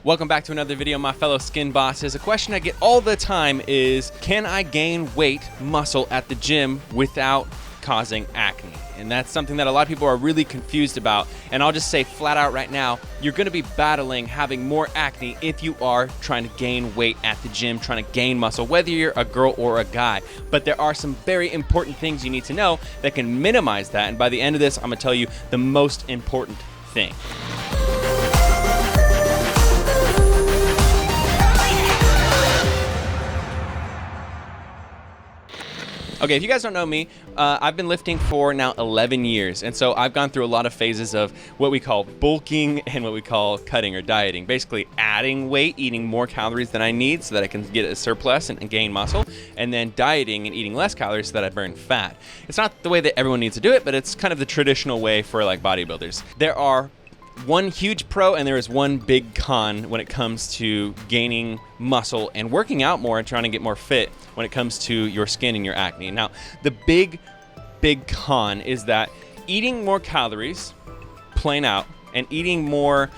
Welcome back to another video, my fellow skin bosses. A question I get all the time is, can I gain weight, muscle at the gym without causing acne? And that's something that a lot of people are really confused about. And I'll just say flat out right now, you're gonna be battling having more acne if you are trying to gain weight at the gym, trying to gain muscle, whether you're a girl or a guy. But there are some very important things you need to know that can minimize that. And by the end of this, I'm gonna tell you the most important thing. Okay, if you guys don't know me, I've been lifting for now 11 years. And so I've gone through a lot of phases of what we call bulking and what we call cutting or dieting. Basically adding weight, eating more calories than I need so that I can get a surplus and gain muscle. And then dieting and eating less calories so that I burn fat. It's not the way that everyone needs to do it, but it's kind of the traditional way for like bodybuilders. There are one huge pro and there is one big con when it comes to gaining muscle and working out more and trying to get more fit when it comes to your skin and your acne. Now, the big con is that eating more calories, plain out, and eating more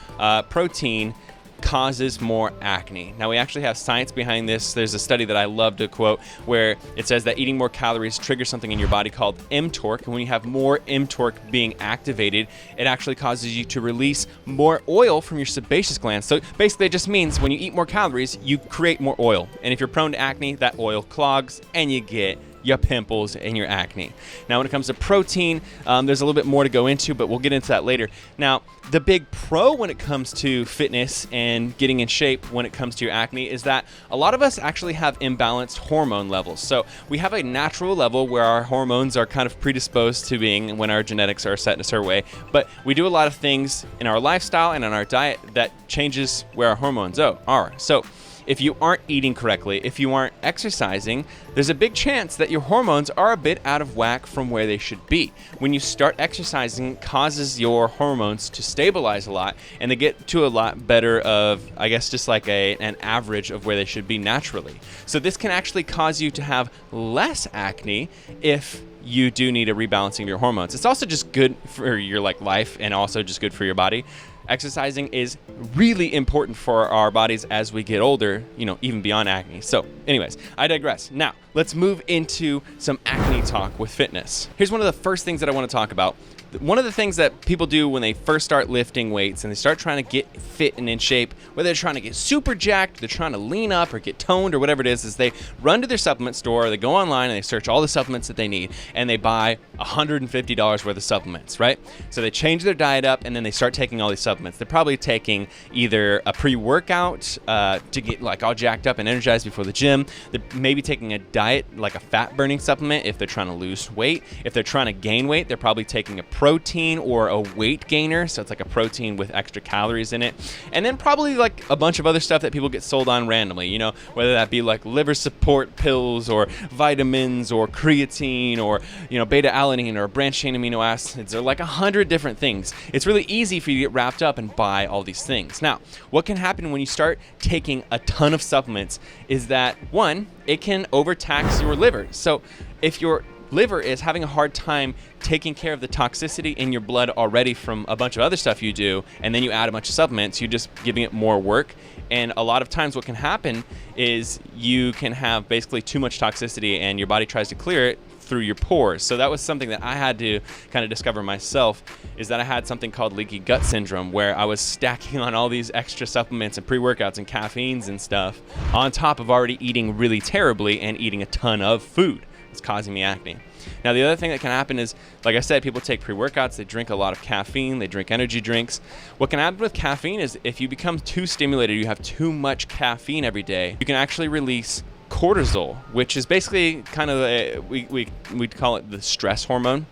protein causes more acne. Now, we actually have science behind this. There's a study that I love to quote where it says that eating more calories triggers something in your body called mTOR, and when you have more mTOR being activated, it actually causes you to release more oil from your sebaceous glands. So basically it just means when you eat more calories, you create more oil. And if you're prone to acne, that oil clogs and you get your pimples and your acne. Now, when it comes to protein, there's a little bit more to go into, but we'll get into that later. Now, the big pro when it comes to fitness and getting in shape when it comes to your acne is that a lot of us actually have imbalanced hormone levels. So we have a natural level where our hormones are kind of predisposed to being when our genetics are set in a certain way, but we do a lot of things in our lifestyle and in our diet that changes where our hormones are. So if you aren't eating correctly, if you aren't exercising, there's a big chance that your hormones are a bit out of whack from where they should be. When you start exercising, it causes your hormones to stabilize a lot, and they get to a lot better of, I guess, just like an average of where they should be naturally. So this can actually cause you to have less acne if you do need a rebalancing of your hormones. It's also just good for your life and also just good for your body. Exercising is really important for our bodies as we get older, even beyond acne. So anyways, I digress. Now, let's move into some acne talk with fitness. Here's one of the first things that I want to talk about. One of the things that people do when they first start lifting weights and they start trying to get fit and in shape, whether they're trying to get super jacked, they're trying to lean up or get toned or whatever it is they run to their supplement store, they go online and they search all the supplements that they need and they buy $150 worth of supplements, right? So they change their diet up and then they start taking all these supplements. They're probably taking either a pre-workout to get like all jacked up and energized before the gym. They're maybe taking a diet, like a fat burning supplement if they're trying to lose weight. If they're trying to gain weight, they're probably taking a protein or a weight gainer, so it's like a protein with extra calories in it, and then probably like a bunch of other stuff that people get sold on randomly, whether that be like liver support pills or vitamins or creatine or beta alanine or branched chain amino acids or like 100 different things. It's really easy for you to get wrapped up and buy all these things. Now, what can happen when you start taking a ton of supplements is that, one, it can overtax your liver. So if your liver is having a hard time taking care of the toxicity in your blood already from a bunch of other stuff you do, and then you add a bunch of supplements, you're just giving it more work. And a lot of times what can happen is you can have basically too much toxicity and your body tries to clear it through your pores. So that was something that I had to kind of discover myself, is that I had something called Leaky Gut Syndrome, where I was stacking on all these extra supplements and pre-workouts and caffeines and stuff on top of already eating really terribly and eating a ton of food. It's causing me acne. Now, the other thing that can happen is, like I said, people take pre-workouts, they drink a lot of caffeine, they drink energy drinks. What can happen with caffeine is if you become too stimulated, you have too much caffeine every day, you can actually release cortisol, which is basically kind of we call it the stress hormone.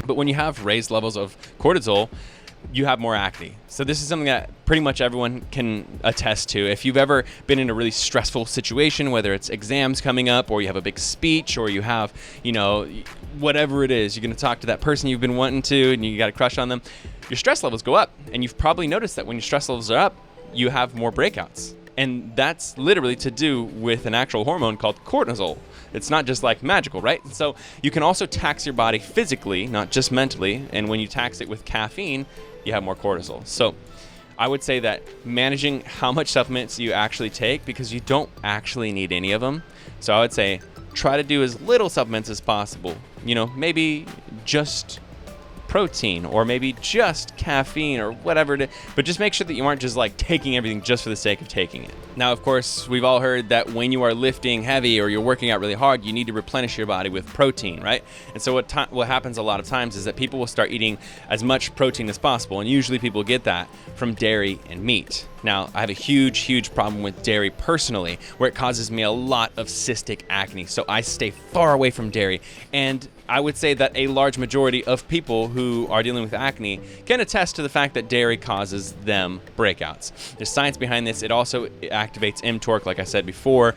But when you have raised levels of cortisol, you have more acne. So this is something that pretty much everyone can attest to. If you've ever been in a really stressful situation, whether it's exams coming up or you have a big speech or you have, whatever it is, you're going to talk to that person you've been wanting to and you got a crush on them, your stress levels go up. And you've probably noticed that when your stress levels are up, you have more breakouts. And that's literally to do with an actual hormone called cortisol. It's not just like magical, right? So you can also tax your body physically, not just mentally. And when you tax it with caffeine, you have more cortisol. So I would say that managing how much supplements you actually take, because you don't actually need any of them. So I would say try to do as little supplements as possible. Maybe just protein, or maybe just caffeine, or whatever it is, but just make sure that you aren't just like taking everything just for the sake of taking it. Now, of course, we've all heard that when you are lifting heavy or you're working out really hard, you need to replenish your body with protein, right? And so what happens a lot of times is that people will start eating as much protein as possible, and usually people get that from dairy and meat. Now, I have a huge problem with dairy personally, where it causes me a lot of cystic acne, so I stay far away from dairy. And I would say that a large majority of people who are dealing with acne can attest to the fact that dairy causes them breakouts. There's science behind this. It also activates mTOR, like I said before.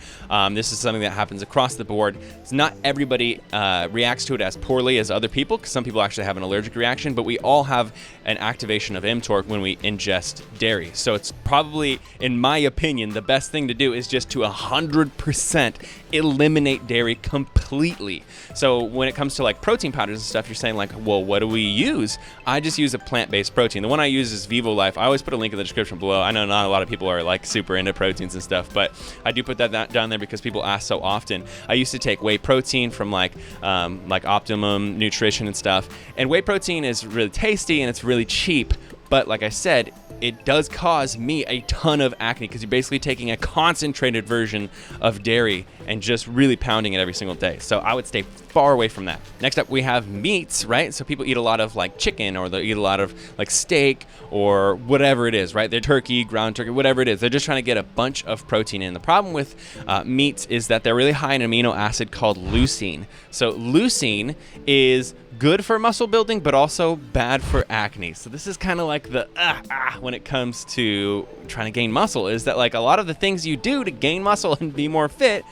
This is something that happens across the board. It's not everybody reacts to it as poorly as other people, because some people actually have an allergic reaction, but we all have an activation of mTOR when we ingest dairy. So it's probably, in my opinion, the best thing to do is just to 100% eliminate dairy completely. So when it comes to like protein powders and stuff, you're saying like, well, what do we use? I just use a plant-based protein. The one I use is Vivo Life. I always put a link in the description below. I know not a lot of people are like super into proteins and stuff, but I do put that down there because people ask so often. I used to take whey protein from like Optimum Nutrition and stuff. And whey protein is really tasty and it's really cheap. But like I said, it does cause me a ton of acne, because you're basically taking a concentrated version of dairy and just really pounding it every single day. So I would stay far away from that. Next up, we have meats, right? So people eat a lot of like chicken, or they'll eat a lot of like steak, or whatever it is, right? They're turkey, ground turkey, whatever it is. They're just trying to get a bunch of protein in. The problem with meats is that they're really high in an amino acid called leucine. So leucine is good for muscle building, but also bad for acne. So this is kind of like the when it comes to trying to gain muscle, is that like a lot of the things you do to gain muscle and be more fit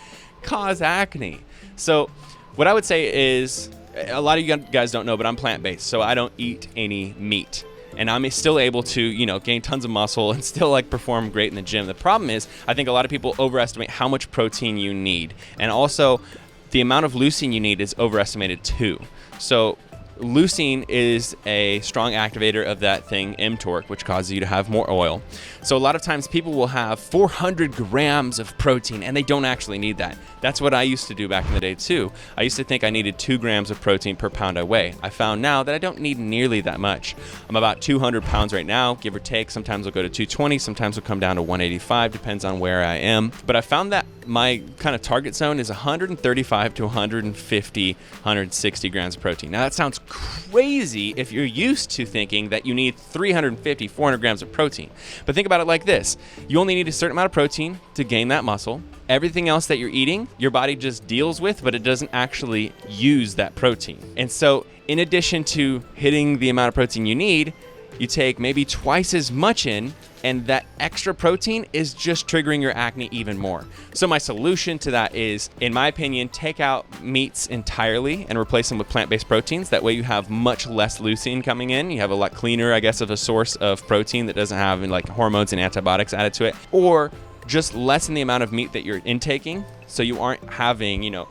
cause acne. So what I would say is, a lot of you guys don't know, but I'm plant-based, so I don't eat any meat. And I'm still able to, gain tons of muscle and still like perform great in the gym. The problem is, I think a lot of people overestimate how much protein you need. And also, the amount of leucine you need is overestimated too. So leucine is a strong activator of that thing, mTOR, which causes you to have more oil. So a lot of times people will have 400 grams of protein, and they don't actually need that. That's what I used to do back in the day too. I used to think I needed 2 grams of protein per pound I weigh. I found now that I don't need nearly that much. I'm about 200 pounds right now, give or take. Sometimes I'll go to 220, sometimes I'll come down to 185, depends on where I am. But I found that my kind of target zone is 135 to 150, 160 grams of protein. Now that sounds crazy if you're used to thinking that you need 350, 400 grams of protein. But think about it like this. You only need a certain amount of protein to gain that muscle. Everything else that you're eating, your body just deals with, but it doesn't actually use that protein. And so in addition to hitting the amount of protein you need, you take maybe twice as much in, and that extra protein is just triggering your acne even more. So my solution to that is, in my opinion, take out meats entirely and replace them with plant-based proteins. That way you have much less leucine coming in. You have a lot cleaner, I guess, of a source of protein that doesn't have like hormones and antibiotics added to it. Or just lessen the amount of meat that you're intaking, so you aren't having,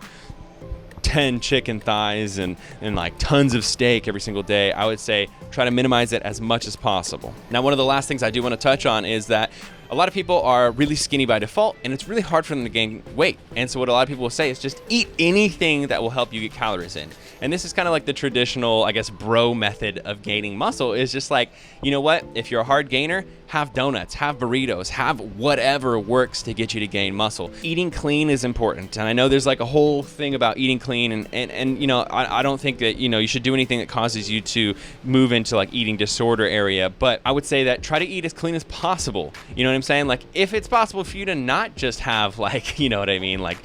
10 chicken thighs and like tons of steak every single day. I would say try to minimize it as much as possible. Now, one of the last things I do want to touch on is that a lot of people are really skinny by default, and it's really hard for them to gain weight. And so what a lot of people will say is just eat anything that will help you get calories in. And this is kind of like the traditional, I guess, bro method of gaining muscle, is just like, you know what? If you're a hard gainer, have donuts, have burritos, have whatever works to get you to gain muscle. Eating clean is important. And I know there's like a whole thing about eating clean, and I don't think that, you should do anything that causes you to move into like eating disorder area. But I would say that try to eat as clean as possible. You know what I'm saying? Like, if it's possible for you to not just have like, like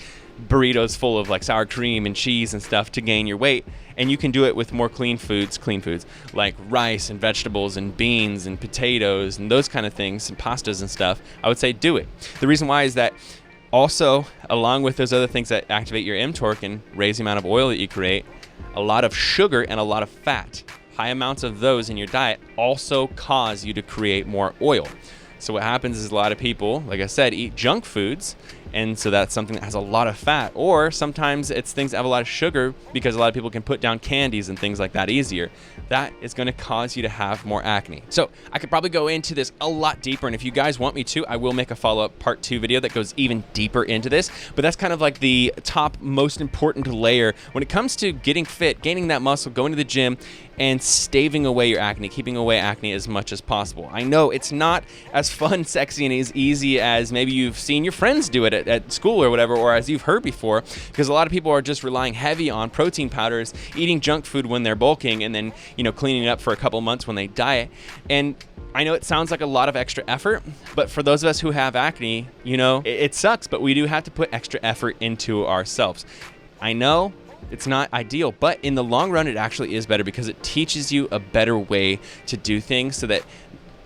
burritos full of like sour cream and cheese and stuff to gain your weight, and you can do it with more clean foods like rice and vegetables and beans and potatoes and those kind of things and pastas and stuff, I would say do it. The reason why is that also, along with those other things that activate your mTOR and raise the amount of oil that you create, a lot of sugar and a lot of fat, high amounts of those in your diet also cause you to create more oil. So what happens is a lot of people, like I said, eat junk foods, And so that's something that has a lot of fat. Or sometimes it's things that have a lot of sugar, because a lot of people can put down candies and things like that easier. That is going to cause you to have more acne. So I could probably go into this a lot deeper, and if you guys want me to, I will make a follow-up part 2 video that goes even deeper into this. But that's kind of like the top most important layer when it comes to getting fit, gaining that muscle, going to the gym, and staving away your acne, keeping away acne as much as possible. I know it's not as fun, sexy, and as easy as maybe you've seen your friends do it at school or whatever, or as you've heard before, because a lot of people are just relying heavy on protein powders, eating junk food when they're bulking, and then, you know, cleaning it up for a couple months when they diet. And I know it sounds like a lot of extra effort, but for those of us who have acne, you know, it sucks, but we do have to put extra effort into ourselves. I know it's not ideal, but in the long run, it actually is better, because it teaches you a better way to do things, so that,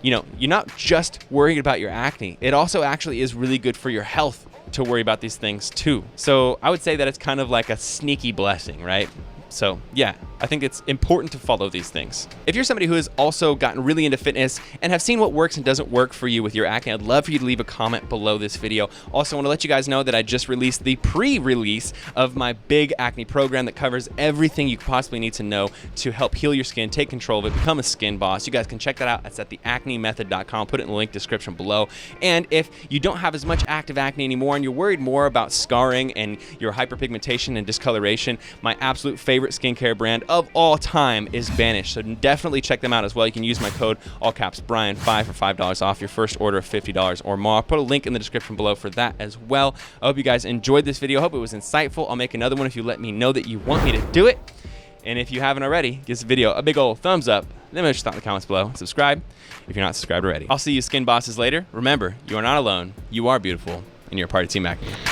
you know, you're not just worrying about your acne. It also actually is really good for your health to worry about these things too. So I would say that it's kind of like a sneaky blessing, right? So yeah, I think it's important to follow these things. If you're somebody who has also gotten really into fitness and have seen what works and doesn't work for you with your acne, I'd love for you to leave a comment below this video. Also, I want to let you guys know that I just released the pre-release of my big acne program that covers everything you possibly need to know to help heal your skin, take control of it, become a skin boss. You guys can check that out. It's at theacnemethod.com. Put it in the link description below. And if you don't have as much active acne anymore and you're worried more about scarring and your hyperpigmentation and discoloration, my absolute favorite skincare brand of all time is Vanish. So definitely check them out as well. You can use my code, all caps Brian5 for $5 off your first order of $50 or more. I'll put a link in the description below for that as well. I hope you guys enjoyed this video. I hope it was insightful. I'll make another one if you let me know that you want me to do it. And if you haven't already, give this video a big old thumbs up. Let me know what you thought in the comments below. Subscribe if you're not subscribed already. I'll see you skin bosses later. Remember, you are not alone. You are beautiful, and you're a part of Team Acne.